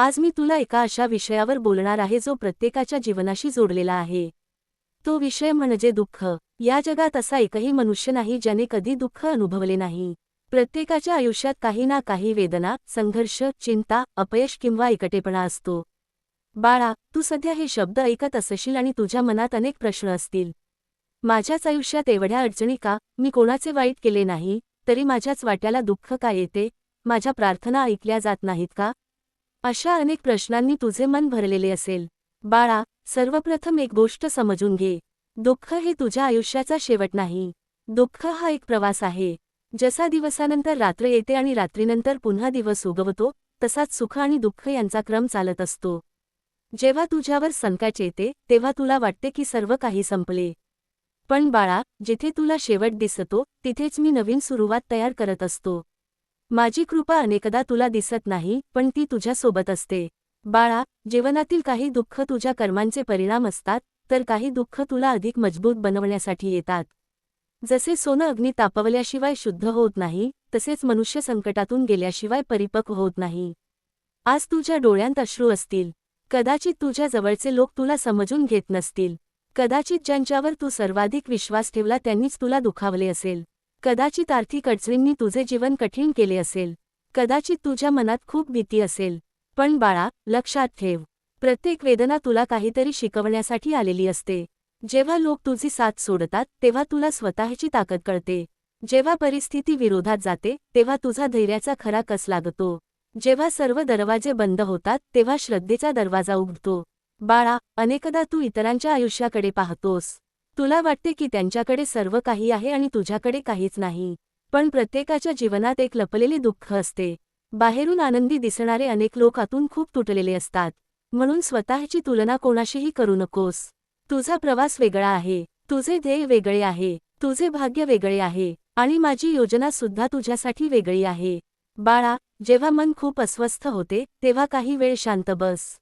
आज मी तुला एका अशा विषयावर बोलणार आहे जो प्रत्येकाच्या जीवनाशी जोडलेला आहे. तो विषय म्हणजे दुःख. या जगात असा एकही मनुष्य नाही ज्याने कधी दुःख अनुभवले नाही. प्रत्येकाच्या आयुष्यात काही ना काही वेदना, संघर्ष, चिंता, अपयश किंवा एकटेपणा असतो. बाळा, तू सध्या हे शब्द ऐकत असशील आणि तुझ्या मनात अनेक प्रश्न असतील. माझ्याच आयुष्यात एवढ्या अडचणी का? मी कोणाचे वाईट केले नाही, तरी माझ्याच वाट्याला दुःख का येते? माझ्या प्रार्थना ऐकल्या जात नाहीत का? अशा अनेक प्रश्नांनी तुझे मन भरलेले असेल. बाळा, सर्वप्रथम एक गोष्ट समजून घे. दुःख हे तुझ्या आयुष्याचा शेवट नाही. दुःख हा एक प्रवास आहे. जसा दिवसानंतर रात्र येते आणि रात्रीनंतर पुन्हा दिवस उगवतो, तसाच सुख आणि दुःख यांचा क्रम चालत असतो. जेव्हा तुझ्यावर संकट येते, तेव्हा तुला वाटते की सर्व काही संपले. पण बाळा, जिथे तुला शेवट दिसतो, तिथेच मी नवीन सुरुवात तयार करत असतो. माझी कृपा अनेकदा तुला दिसत नाही, पण ती तुझ्यासोबत असते. बाळा, जीवनातील काही दुःख तुझ्या कर्मांचे परिणाम असतात, तर काही दुःख तुला अधिक मजबूत बनवण्यासाठी येतात. जसे सोनं अग्नी तापवल्याशिवाय शुद्ध होत नाही, तसेच मनुष्य संकटातून गेल्याशिवाय परिपक्व होत नाही. आज तुझ्या डोळ्यांत अश्रू असतील. कदाचित तुझ्या जवळचे लोक तुला समजून घेत नसतील. कदाचित ज्यांच्यावर तू सर्वाधिक विश्वास ठेवला त्यांनीच तुला दुखावले असेल. कदाचित आर्थिक अडचणींनी तुझे जीवन कठीण केले असेल. कदाचित तुझ्या मनात खूप भीती असेल. पण बाळा, लक्षात ठेव, प्रत्येक वेदना तुला काहीतरी शिकवण्यासाठी आलेली असते. जेव्हा लोक तुझी साथ सोडतात, तेव्हा तुला स्वतःची ताकद कळते. जेव्हा परिस्थिती विरोधात जाते, तेव्हा तुझा धैर्याचा खरा कस लागतो. जेव्हा सर्व दरवाजे बंद होतात, तेव्हा श्रद्धेचा दरवाजा उघडतो. बाळा, अनेकदा तू इतरांच्या आयुष्याकडे पाहतोस. तुला वाटते की त्यांच्याकडे सर्व काही आहे आणि तुझ्याकडे काहीच नाही. पण प्रत्येकाच्या जीवनात एक लपलेले दुःख असते. बाहेरून आनंदी दिसणारे अनेक लोक आतून खूप तुटलेले असतात. म्हणून स्वतःची तुलना कोणाशीही करू नकोस. तुझा प्रवास वेगळा आहे. तुझे ध्येय वेगळे आहे. तुझे भाग्य वेगळे आहे. आणि माझी योजना सुद्धा तुझ्यासाठी वेगळी आहे. बाळा, जेव्हा मन खूप अस्वस्थ होते, तेव्हा काही वेळ शांत बस.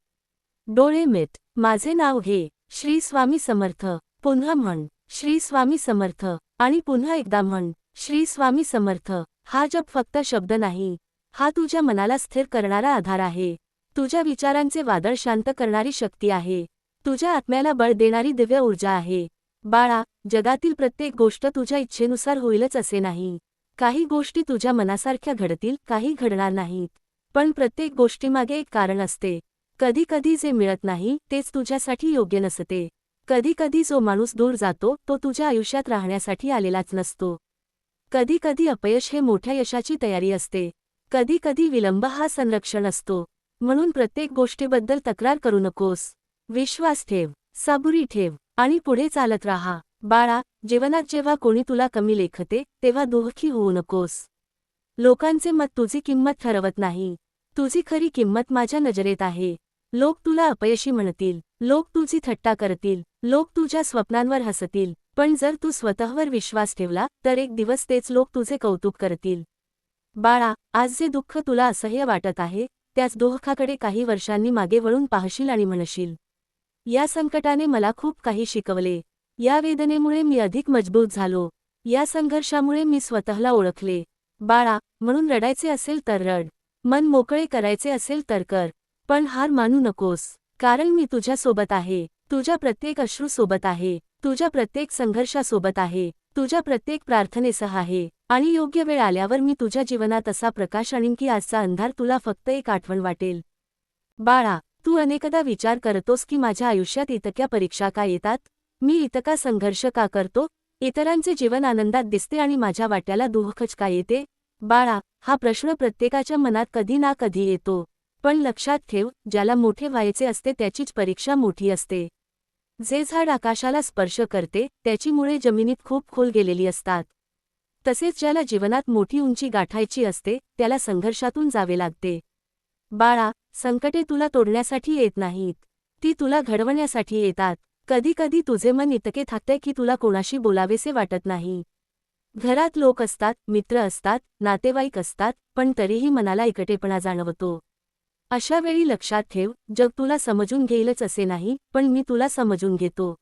डोळे मिट. माझे नाव घे. श्री स्वामी समर्थ. पुन्हा म्हण, श्री स्वामी समर्थ. आणि पुन्हा एकदा म्हण, श्री स्वामी समर्थ. हा जप फक्त शब्द नाही. हा तुझ्या मनाला स्थिर करणारा आधार आहे. तुझ्या विचारांचे वादळ शांत करणारी शक्ती आहे. तुझ्या आत्म्याला बळ देणारी दिव्य ऊर्जा आहे. बाळा, जगातील प्रत्येक गोष्ट तुझ्या इच्छेनुसार होईलच असे नाही. काही गोष्टी तुझ्या मनासारख्या घडतील, काही घडणार नाहीत. पण प्रत्येक गोष्टीमागे एक कारण असते. कधी कधी जे मिळत नाही, तेच तुझ्यासाठी योग्य नसते. कधी कधी जो माणूस दूर जातो, तो तुझ्या आयुष्यात राहण्यासाठी आलेलाच नसतो. कधी कधी अपयश हे मोठ्या यशाची तयारी असते. कधी कधी विलंब हा संरक्षण असतो. म्हणून प्रत्येक गोष्टीबद्दल तक्रार करू नकोस. विश्वास ठेव, सबुरी ठेव, आणि पुढे चालत राहा. बाळा, जीवनात जेव्हा कोणी तुला कमी लेखते, तेव्हा दुःखी होऊ नकोस. लोकांचे मत तुझी किंमत ठरवत नाही. तुझी खरी किंमत माझ्या नजरेत आहे. लोक तुला अपयशी म्हणतील. लोक तुझी थट्टा करतील. लोक तुझ्या स्वप्नांवर हसतील. पण जर तू स्वतःवर विश्वास ठेवला, तर एक दिवस तेच लोक तुझे कौतुक करतील. बाळा, आज जे दुःख तुला असह्य वाटत आहे, त्याच दुःखाकडे काही वर्षांनी मागे वळून पाहशील आणि म्हणशील, या संकटाने मला खूप काही शिकवले. या वेदनेमुळे मी अधिक मजबूत झालो. या संघर्षामुळे मी स्वतःला ओळखले. बाळा, म्हणून रडायचे असेल तर रड. मन मोकळे करायचे असेल तर कर. पण हार मानू नकोस. कारण मी तुझ्यासोबत आहे. तुझ्या प्रत्येक अश्रूसोबत आहे. तुझ्या प्रत्येक संघर्षासोबत आहे. तुझ्या प्रत्येक प्रार्थनेसह आहे. आणि योग्य वेळ आल्यावर मी तुझ्या जीवनात असा प्रकाश आणीन की आजचा अंधार तुला फक्त एक आठवण वाटेल. बाळा, तू अनेकदा विचार करतोस की माझ्या आयुष्यात इतक्या परीक्षा का येतात? मी इतका संघर्ष का करतो? इतरांचे जीवन आनंदात दिसते आणि माझ्या वाट्याला दुःखच का येते? बाळा, हा प्रश्न प्रत्येकाच्या मनात कधी ना कधी येतो. पण लक्षात ठेव, ज्याला मोठे व्हायचे असते त्याचीच परीक्षा मोठी असते. जे झाड आकाशाला स्पर्श करते, त्याची मुळे जमिनीत खूप खोल गेलेली असतात. तसेच ज्याला जीवनात मोठी उंची गाठायची असते, त्याला संघर्षातून जावे लागते. बाळा, संकटे तुला तोडण्यासाठी येत नाहीत. ती तुला घडवण्यासाठी येतात. कधी कधी तुझे मन इतके थाकते की तुला कोणाशी बोलावेसे वाटत नाही. घरात लोक असतात, मित्र असतात, नातेवाईक असतात, पण तरीही मनाला एकटेपणा जाणवतो. अशा वेळी लक्षात ठेव, जग तुला समजून घेईलच असे नाही, पण मी तुला समजून घेतो.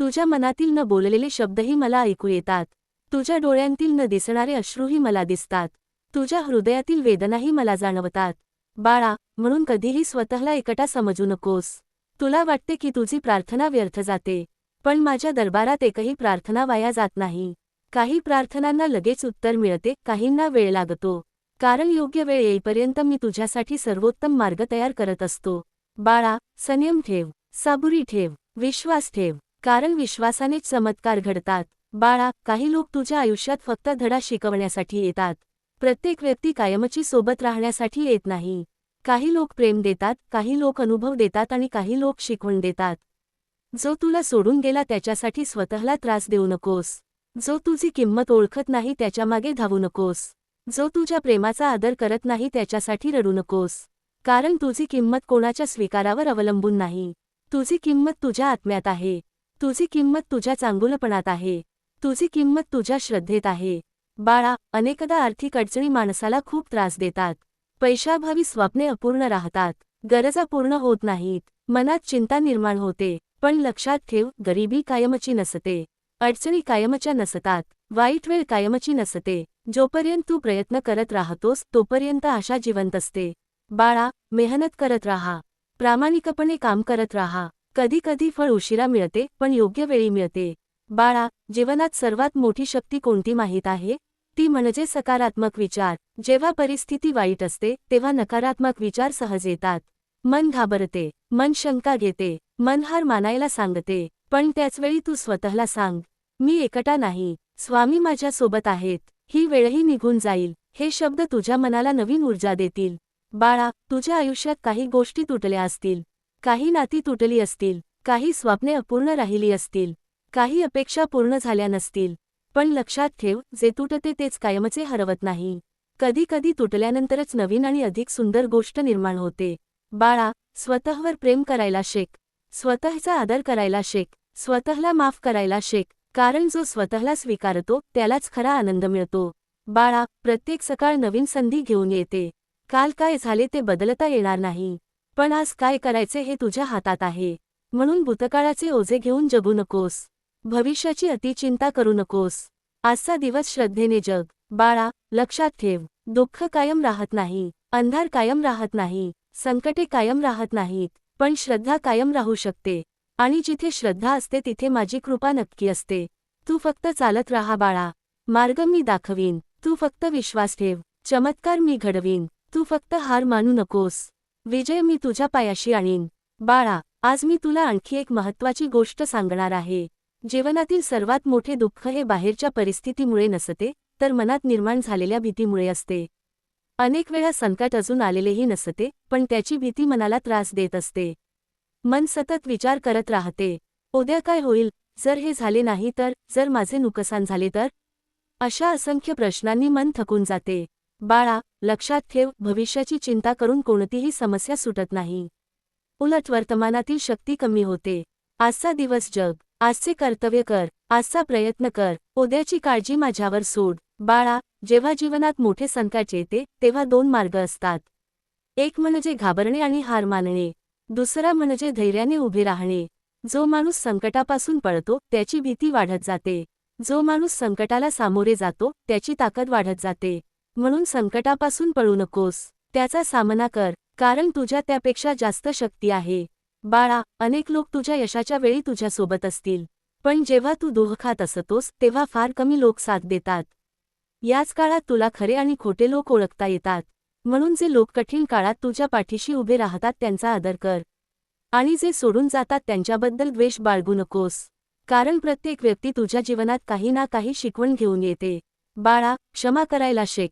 तुझ्या मनातील न बोललेले शब्दही मला ऐकू येतात. तुझ्या डोळ्यांतील न दिसणारे अश्रूही मला दिसतात. तुझ्या हृदयातील वेदनाही मला जाणवतात. बाळा, म्हणून कधीही स्वतःला एकटा समजू नकोस. तुला वाटते की तुझी प्रार्थना व्यर्थ जाते, पण माझ्या दरबारात एकही प्रार्थना वाया जात नाही. काही प्रार्थनांना लगेच उत्तर मिळते, काहींना वेळ लागतो. कारण योग्य वेळ येईपर्यंत मी तुझ्यासाठी सर्वोत्तम मार्ग तयार करत असतो. बाळा, संयम ठेव, साबुरी ठेव, विश्वास ठेव, कारण विश्वासानेच चमत्कार घडतात. बाळा, काही लोक तुझ्या आयुष्यात फक्त धडा शिकवण्यासाठी येतात. प्रत्येक व्यक्ती कायमची सोबत राहण्यासाठी येत नाही. काही लोक प्रेम देतात, काही लोक अनुभव देतात आणि काही लोक शिकवण देतात. जो तुला सोडून गेला त्याच्यासाठी स्वतःला त्रास देऊ नकोस. जो तुझी किंमत ओळखत नाही त्याच्यामागे धावू नकोस. जो तुझ्या प्रेमाचा आदर करत नाही त्याच्यासाठी रडू नकोस. कारण तुझी किंमत कोणाच्या स्वीकारावर अवलंबून नाही. तुझी किंमत तुझ्या आत्म्यात आहे. तुझी किंमत तुझ्या चांगुलपणात आहे. तुझी किंमत तुझ्या श्रद्धेत आहे. बाळा, अनेकदा आर्थिक अडचणी माणसाला खूप त्रास देतात. पैशाभावी स्वप्ने अपूर्ण राहतात. गरजा पूर्ण होत नाहीत. मनात चिंता निर्माण होते. पण लक्षात ठेव, गरिबी कायमची नसते. अडचणी कायमच्या नसतात. वाईट वेळ कायमची नसते. जोपर्यंत तू प्रयत्न करत राहतोस तोपर्यंत आशा जिवंत असते. बाळा, मेहनत करत राहा. प्रामाणिकपणे काम करत राहा. कधी कधी फळ उशिरा मिळते, पण योग्य वेळी मिळते. बाळा, जीवनात सर्वात मोठी शक्ती कोणती माहीत आहे? ती म्हणजे सकारात्मक विचार. जेव्हा परिस्थिती वाईट असते तेव्हा नकारात्मक विचार सहज येतात. मन घाबरते, मन शंका घेते, मन हार मानायला सांगते. पण त्याचवेळी तू स्वतःला सांग, मी एकटा नाही, स्वामी माझ्या सोबत आहेत. ही वेळही निघून जाईल. हे शब्द तुझ्या मनाला नवीन ऊर्जा देतील. बाळा, तुझ्या आयुष्यात काही गोष्टी तुटल्या असतील. काही नाती तुटली असतील. काही स्वप्ने अपूर्ण राहिली असतील. काही अपेक्षा पूर्ण झाल्या नसतील. पण लक्षात ठेव, जे तुटते तेच कायमचे हरवत नाही. कधी कधी तुटल्यानंतरच नवीन आणि अधिक सुंदर गोष्ट निर्माण होते. बाळा, स्वतःवर प्रेम करायला शिक. स्वतःचा आदर करायला शिक. स्वतःला माफ करायला शिक. कारण जो स्वतःला स्वीकारतो त्यालाच खरा आनंद मिळतो. बाळा, प्रत्येक सकाळ नवीन संधी घेऊन येते. काल काय झाले ते बदलता येणार नाही, पण आज काय करायचे हे तुझ्या हातात आहे. म्हणून भूतकाळाचे ओझे घेऊन जगू नकोस. भविष्याची अतिचिंता करू नकोस. आजचा दिवस श्रद्धेने जग. बाळा, लक्षात ठेव, दुःख कायम राहत नाही. अंधार कायम राहत नाही. संकटे कायम राहत नाहीत. पण श्रद्धा कायम राहू शकते. आणि जिथे श्रद्धा असते तिथे माझी कृपा नक्की असते. तू फक्त चालत राहा बाळा. मार्ग मी दाखवीन. तू फक्त विश्वास ठेव. चमत्कार मी घडवीन. तू फक्त हार मानू नकोस. विजय मी तुझ्या पायाशी आणीन. बाळा, आज मी तुला आणखी एक महत्त्वाची गोष्ट सांगणार आहे. जीवनातील सर्वात मोठे दुःख हे बाहेरच्या परिस्थितीमुळे नसते, तर मनात निर्माण झालेल्या भीतीमुळे असते. अनेक वेळा संकट अजून आलेलेही नसते, पण त्याची भीती मनाला त्रास देत असते. मन सतत विचार करत राहते. उद्या काय होईल? जर हे झाले नाही तर? जर माझे नुकसान झाले तर? अशा असंख्य प्रश्नांनी मन थकून जाते. बाळा, लक्षात ठेव, भविष्याची चिंता करून कोणतीही समस्या सुटत नाही. उलट वर्तमानातील शक्ती कमी होते. आजचा दिवस जग. आजचे कर्तव्य कर. आजचा प्रयत्न कर. उद्याची काळजी माझ्यावर सोड. बाळा, जेव्हा जीवनात मोठे संकट येते तेव्हा दोन मार्ग असतात. एक म्हणजे घाबरणे आणि हार मानणे. दुसरा म्हणजे धैर्याने उभे राहणे. जो माणूस संकटापासून पळतो त्याची भीती वाढत जाते. जो माणूस संकटाला सामोरे जातो त्याची ताकद वाढत जाते. म्हणून संकटापासून पळू नकोस. त्याचा सामना कर, कारण तुझ्या त्यापेक्षा जास्त शक्ती आहे. बाळा, अनेक लोक तुझ्या यशाच्या वेळी तुझ्यासोबत असतील, पण जेव्हा तू दुःखात असतोस तेव्हा फार कमी लोक साथ देतात. याच काळात तुला खरे आणि खोटे लोक ओळखता येतात. म्हणून जे लोक कठीण काळात तुझ्या पाठीशी उभे राहतात त्यांचा आदर कर. आणि जे सोडून जातात त्यांच्याबद्दल द्वेष बाळगू नकोस. कारण प्रत्येक व्यक्ती तुझ्या जीवनात काही ना काही शिकवण घेऊन येते. बाळा, क्षमा करायला शिक.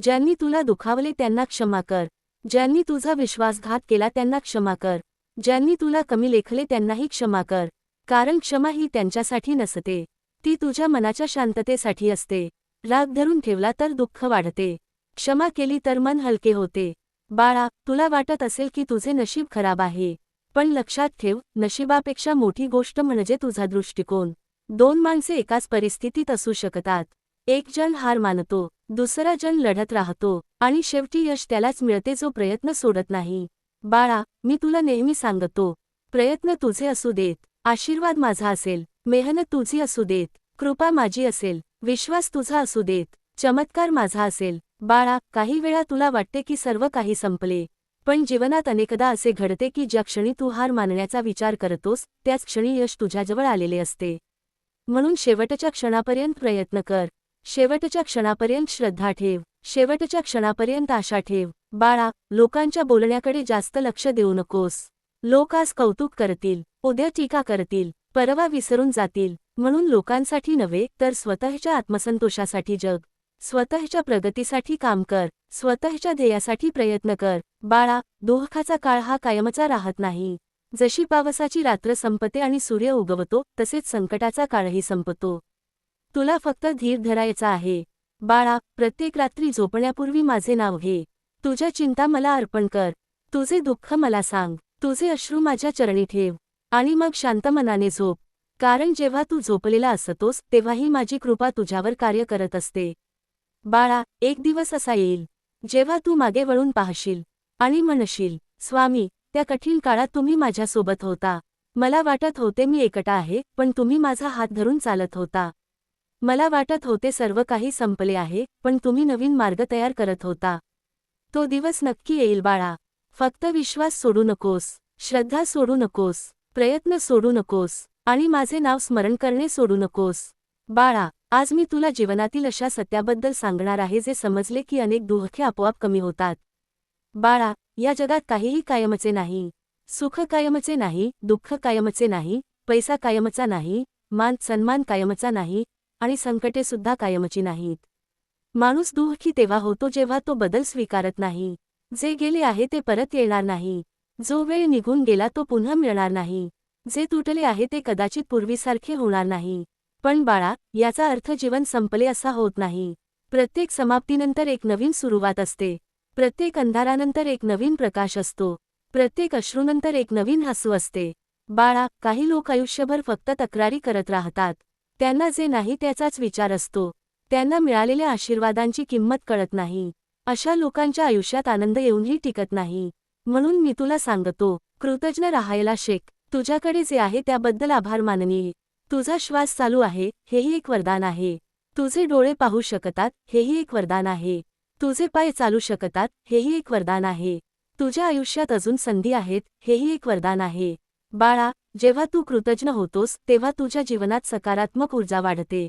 ज्यांनी तुला दुखावले त्यांना क्षमा कर. ज्यांनी तुझा विश्वासघात केला त्यांना क्षमा कर. ज्यांनी तुला कमी लेखले त्यांनाही क्षमा कर. कारण क्षमा ही त्यांच्यासाठी नसते, ती तुझ्या मनाच्या शांततेसाठी असते. राग धरून ठेवला तर दुःख वाढते. क्षमा केली तर मन हलके होते. बाळा, तुला वाटत असेल की तुझे नशीब खराब आहे, पण लक्षात ठेव, नशिबापेक्षा मोठी गोष्ट म्हणजे तुझा दृष्टिकोन. दोन माणसे एकाच परिस्थितीत असू शकतात. एक जण हार मानतो, दुसरा जण लढत राहतो, आणि शेवटी यश त्यालाच मिळते जो प्रयत्न सोडत नाही. बाळा, मी तुला नेहमी सांगतो, प्रयत्न तुझे असू देत, आशीर्वाद माझा असेल, मेहनत तुझी असू देत, कृपा माझी असेल, विश्वास तुझा असू देत, चमत्कार माझा असेल. बाळा, काही वेळा तुला वाटते की सर्व काही संपले, पण जीवनात अनेकदा असे घडते की ज्या क्षणी तू हार मानण्याचा विचार करतोस त्याच क्षणी यश तुझ्याजवळ आलेले असते. म्हणून शेवटच्या क्षणापर्यंत प्रयत्न कर. शेवटच्या क्षणापर्यंत श्रद्धा ठेव. शेवटच्या क्षणापर्यंत आशा ठेव. बाळा, लोकांच्या बोलण्याकडे जास्त लक्ष देऊ नकोस. लोक आज कौतुक करतील, उद्या टीका करतील, परवा विसरून जातील. म्हणून लोकांसाठी नव्हे तर स्वतःच्या आत्मसंतोषासाठी जग. स्वतःच्या प्रगतीसाठी काम कर. स्वतःच्या ध्येयासाठी प्रयत्न कर. बाळा, दुःखाचा काळ हा कायमचा राहत नाही. जशी पावसाची रात्र संपते आणि सूर्य उगवतो तसेच संकटाचा काळही संपतो. तुला फक्त धीर धरायचा आहे. बाळा, प्रत्येक रात्री झोपण्यापूर्वी माझे नाव घे. तुझ्या चिंता मला अर्पण कर. तुझे दुःख मला सांग. तुझे अश्रू माझ्या चरणी ठेव. आणि मग शांत मनाने झोप. कारण जेव्हा तू झोपलेला असतोस तेव्हाही माझी कृपा तुझ्यावर कार्य करत असते. बाळा, एक दिवस असा येईल जेव्हा तू मागे वळून पाहशील आणि म्हणशील, स्वामी, त्या कठीण काळात तुम्ही माझ्यासोबत होता. मला वाटत होते मी एकटा आहे, पण तुम्ही माझा हात धरून चालत होता. मला वाटत होते सर्व काही संपले आहे, पण तुम्ही नवीन मार्ग तयार करत होता. तो दिवस नक्की येईल बाळा. फक्त विश्वास सोडू नकोस. श्रद्धा सोडू नकोस. प्रयत्न सोडू नकोस. आणि माझे नाव स्मरण करणे सोडू नकोस. बाळा, आज मी तुला जीवनातील अशा सत्याबद्दल सांगणार आहे जे समजले की अनेक दुःखे आपोआप कमी होतात. बाळा, या जगात काहीही कायमचे नाही. सुख कायमचे नाही, दुःख कायमचे नाही, पैसा कायमचा नाही, मान सन्मान कायमचा नाही, आणि संकटे सुद्धा कायमची नाहीत. माणूस दुःखी तेव्हा होतो जेव्हा तो बदल स्वीकारत नाही. जे गेले आहे ते परत येणार नाही. जो वेळ निघून गेला तो पुन्हा मिळणार नाही. जे तुटले आहे ते कदाचित पूर्वीसारखे होणार नाही. पण बाळा, याचा अर्थ जीवन संपले असा होत नाही. प्रत्येक समाप्तीनंतर एक नवीन सुरुवात असते. प्रत्येक अंधारानंतर एक नवीन प्रकाश असतो. प्रत्येक अश्रूनंतर एक नवीन हसू असते. बाळा, काही लोक आयुष्यभर फक्त तक्रारी करत राहतात. त्यांना जे नाही त्याचाच विचार असतो. त्यांना मिळालेल्या आशीर्वादांची किंमत कळत नाही. अशा लोकांच्या आयुष्यात आनंद येऊनही टिकत नाही. म्हणून मी तुला सांगतो, कृतज्ञ राहायला शिक. तुझ्याकडे जे आहे त्याबद्दल आभार माननीय. तुझा श्वास चालू आहे, हेही एक वरदान आहे. तुझे डोळे पाहू शकतात, हेही एक वरदान आहे. तुझे पाय चालू शकतात, हेही एक वरदान आहे. तुझ्या आयुष्यात अजून संधी आहेत, हेही एक वरदान आहे. बाळा, जेव्हा तू कृतज्ञ होतोस तेव्हा तुझ्या जीवनात सकारात्मक ऊर्जा वाढते.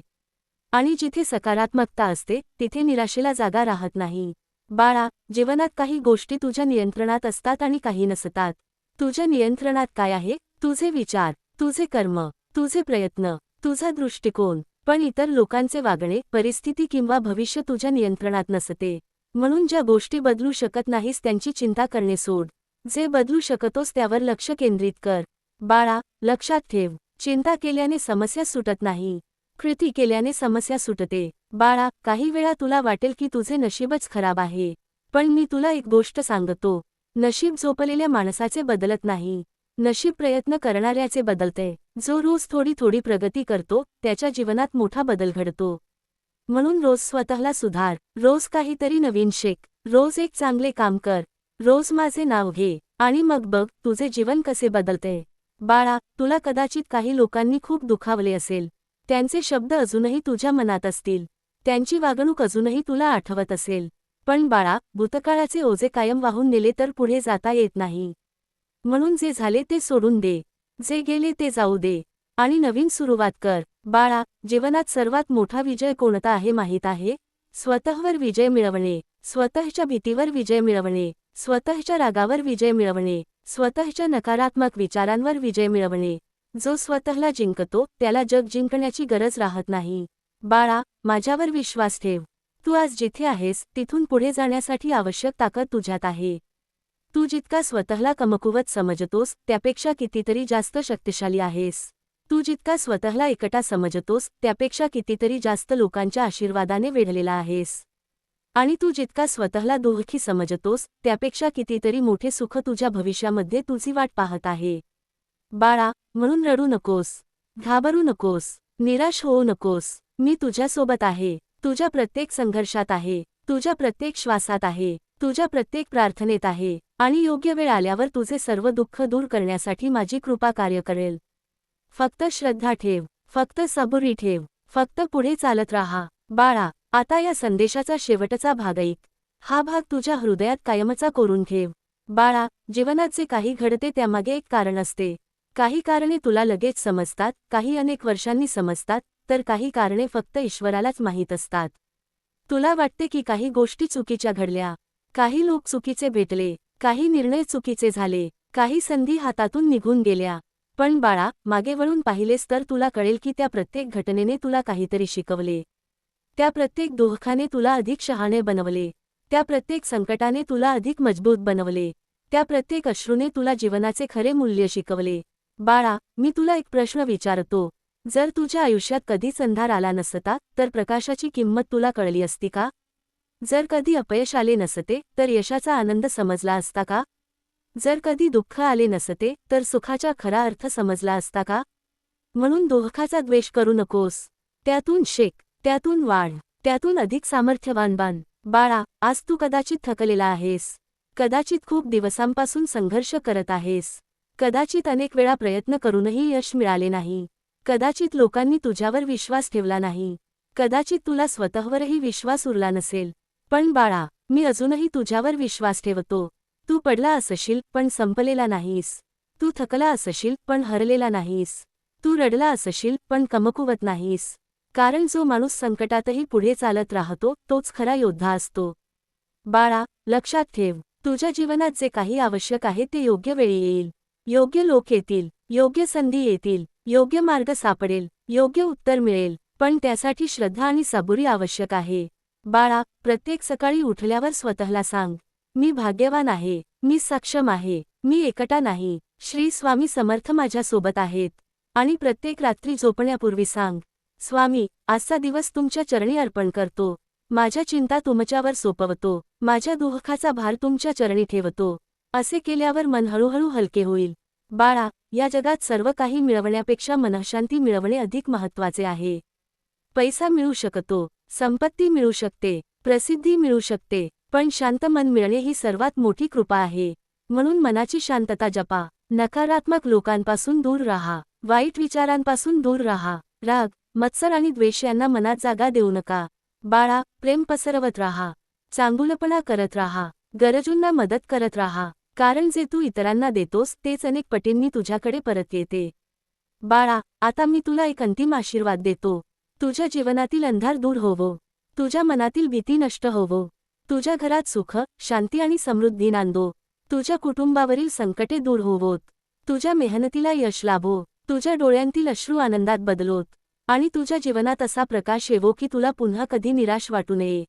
आणि जिथे सकारात्मकता असते तिथे निराशेला जागा राहत नाही. बाळा, जीवनात काही गोष्टी तुझ्या नियंत्रणात असतात आणि काही नसतात. तुझ्या नियंत्रणात काय आहे? तुझे विचार, तुझे कर्म, तुझे प्रयत्न, तुझा दृष्टिकोन. पण इतर लोकांचे वागणे, परिस्थिती किंवा भविष्य तुझ्या नियंत्रणात नसते. म्हणून ज्या गोष्टी बदलू शकत नाहीस त्यांची चिंता करणे सोड. जे बदलू शकतोस त्यावर लक्ष केंद्रित कर. बाळा, लक्षात ठेव, चिंता केल्याने समस्या सुटत नाही. कृती केल्याने समस्या सुटते. बाळा, काही वेळा तुला वाटेल की तुझे नशीबच खराब आहे. पण मी तुला एक गोष्ट सांगतो, नशीब झोपलेल्या माणसाचे बदलत नाही. नशीब प्रयत्न करणाऱ्याचे बदलते. जो रोज थोडी थोडी प्रगती करतो त्याच्या जीवनात मोठा बदल घडतो. म्हणून रोज स्वतःला सुधार. रोज काहीतरी नवीन शिक. रोज एक चांगले काम कर. रोज माझे नाव घे. आणि मग बघ तुझे जीवन कसे बदलते. बाळा, तुला कदाचित काही लोकांनी खूप दुखावले असेल. त्यांचे शब्द अजूनही तुझ्या मनात असतील. त्यांची वागणूक अजूनही तुला आठवत असेल. पण बाळा, भूतकाळाचे ओझे कायम वाहून नेले तर पुढे जाता येत नाही. म्हणून जे झाले ते सोडून दे. जे गेले ते जाऊ दे. आणि नवीन सुरुवात कर. बाळा, जीवनात सर्वात मोठा विजय कोणता आहे माहीत आहे? स्वतःवर विजय मिळवणे. स्वतःच्या भीतीवर विजय मिळवणे. स्वतःच्या रागावर विजय मिळवणे. स्वतःच्या नकारात्मक विचारांवर विजय मिळवणे. जो स्वतःला जिंकतो त्याला जग जिंकण्याची गरज राहत नाही. बाळा, माझ्यावर विश्वास ठेव. तू आज जिथे आहेस तिथून पुढे जाण्यासाठी आवश्यक ताकद तुझ्यात आहे. तू जितका स्वतःला कमकुवत समजतोस त्यापेक्षा कितीतरी जास्त शक्तिशाली आहेस. तू जितका स्वतःला एकटा समजतोस त्यापेक्षा कितीतरी जास्त लोकांच्या आशीर्वादाने वेढलेला आहेस. आणि तू जितका स्वतःला दुःखी समजतोस त्यापेक्षा कितीतरी मोठे सुख तुझ्या भविष्यामध्ये तुझी वाट पाहत आहे. बाळा, म्हणून रडू नकोस. घाबरू नकोस. निराश होऊ नकोस. मी तुझ्यासोबत आहे. तुझ्या प्रत्येक संघर्षात आहे. तुझ्या प्रत्येक श्वासात आहे. तुझ्या प्रत्येक प्रार्थनेत आहे. आणि योग्य वेळ आल्यावर तुझे सर्व दुःख दूर करण्यासाठी माझी कृपा कार्य करेल. फक्त श्रद्धा ठेव. फक्त सबुरी ठेव. फक्त पुढे चालत राहा. बाळा, आता या संदेशाचा शेवटचा भाग ऐक. हा भाग तुझ्या हृदयात कायमचा कोरून ठेव. बाळा, जीवनात जे काही घडते त्यामागे एक कारण असते. काही कारणे तुला लगेच समजतात, काही अनेक वर्षांनी समजतात, तर काही कारणे फक्त ईश्वरालाच माहीत असतात. तुला वाटते की काही गोष्टी चुकीच्या घडल्या, काही लोक चुकीचे भेटले, काही निर्णय चुकीचे झाले, काही संधी हातातून निघून गेल्या. पण बाळा, मागे वळून पाहिलेस तर तुला कळेल की त्या प्रत्येक घटनेने तुला काहीतरी शिकवले. त्या प्रत्येक दुःखाने तुला अधिक शहाणे बनवले. त्या प्रत्येक संकटाने तुला अधिक मजबूत बनवले. त्या प्रत्येक अश्रूने तुला जीवनाचे खरे मूल्य शिकवले. बाळा, मी तुला एक प्रश्न विचारतो. जर तुझ्या आयुष्यात कधीच अंधार आला नसता, तर प्रकाशाची किंमत तुला कळली असती का? जर कधी अपयश आले नसते, तर यशाचा आनंद समजला असता का? जर कधी दुःख आले नसते, तर सुखाचा खरा अर्थ समजला असता का? म्हणून दुःखाचा द्वेष करू नकोस. त्यातून शिक, त्यातून वाढ, त्यातून अधिक सामर्थ्यवान बन. बाळा, आज तू कदाचित थकलेला आहेस. कदाचित खूप दिवसांपासून संघर्ष करत आहेस. कदाचित अनेक वेळा प्रयत्न करूनही यश मिळाले नाही. कदाचित लोकांनी तुझ्यावर विश्वास ठेवला नाही. कदाचित तुला स्वतःवरही विश्वास उरला नसेल. पण बाळा, मी अजूनही तुझ्यावर विश्वास ठेवतो. तू पडला असशील, पण संपलेला नाहीस. तू थकला असशील, पण हरलेला नाहीस. तू रडला असशील, पण कमकुवत नाहीस. कारण जो माणूस संकटातही पुढे चालत राहतो, तोच खरा योद्धा असतो. बाळा, लक्षात ठेव, तुझ्या जीवनात जे काही आवश्यक आहे ते योग्य वेळी येईल. योग्य लोक येतील, योग्य संधी येतील, योग्य मार्ग सापडेल, योग्य उत्तर मिळेल, पण त्यासाठी श्रद्धा आणि सबुरी आवश्यक आहे. बाळा, प्रत्येक सकाळी उठल्यावर स्वतःला सांग, मी भाग्यवान आहे, मी सक्षम आहे, मी एकटा नाही, श्री स्वामी समर्थ माझ्यासोबत आहेत. आणि प्रत्येक रात्री झोपण्यापूर्वी सांग, स्वामी, आजचा दिवस तुमच्या चरणी अर्पण करतो. माझ्या चिंता तुमच्यावर सोपवतो, माझ्या दुःखाचा भार तुमच्या चरणी ठेवतो. असे केल्यावर मन हळूहळू हलके होईल. बाळा, या जगात सर्व काही मिळवण्यापेक्षा मनःशांती मिळवणे अधिक महत्त्वाचे आहे. पैसा मिळू शकतो, संपत्ती मिळू शकते, प्रसिद्धी मिळू शकते, पण शांत मन मिळणे ही सर्वात मोठी कृपा आहे. म्हणून मनाची शांतता जपा. नकारात्मक लोकांपासून दूर राहा, वाईट विचारांपासून दूर राहा. राग, मत्सर आणि द्वेष यांना मनात जागा देऊ नका. बाळा, प्रेम पसरवत राहा, चांगुलपणा करत राहा, गरजूंना मदत करत राहा. कारण जे तू इतरांना देतोस तेच अनेक पटींनी तुझ्याकडे परत येते. बाळा, आता मी तुला एक अंतिम आशीर्वाद देतो. तुझ्या जीवनातील अंधार दूर होवो, तुझ्या मनातील भीती नष्ट होवो, तुझ्या घरात सुख, शांती आणि समृद्धी नांदो, तुझ्या कुटुंबावरील संकटे दूर होवोत, तुझ्या मेहनतीला यश लाभो, तुझ्या डोळ्यांतील अश्रू आनंदात बदलोत, आणि तुझ्या जीवनात असा प्रकाश येवो की तुला पुन्हा कधी निराश वाटू नये.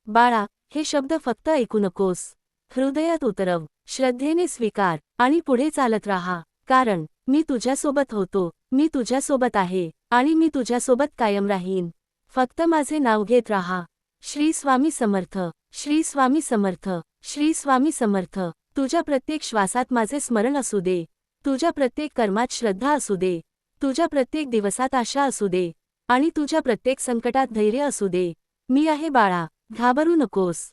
बाळा, हे शब्द फक्त ऐकू नकोस, हृदयात उतरव, श्रद्धेने स्वीकार, आणि पुढे चालत राहा. कारण मी तुझ्यासोबत होतो, मी तुझ्यासोबत आहे, आणि मी तुझ्यासोबत कायम राहीन. फक्त माझे नाव घेत राहा. श्री स्वामी समर्थ, श्री स्वामी समर्थ, श्री स्वामी समर्थ. तुझ्या प्रत्येक श्वासात माझे स्मरण असू दे. तुझ्या प्रत्येक कर्मात श्रद्धा असू दे. तुझ्या प्रत्येक दिवसात आशा असू दे. आणि तुझ्या प्रत्येक संकटात धैर्य असू दे. मी आहे बाळा, घाबरू नकोस.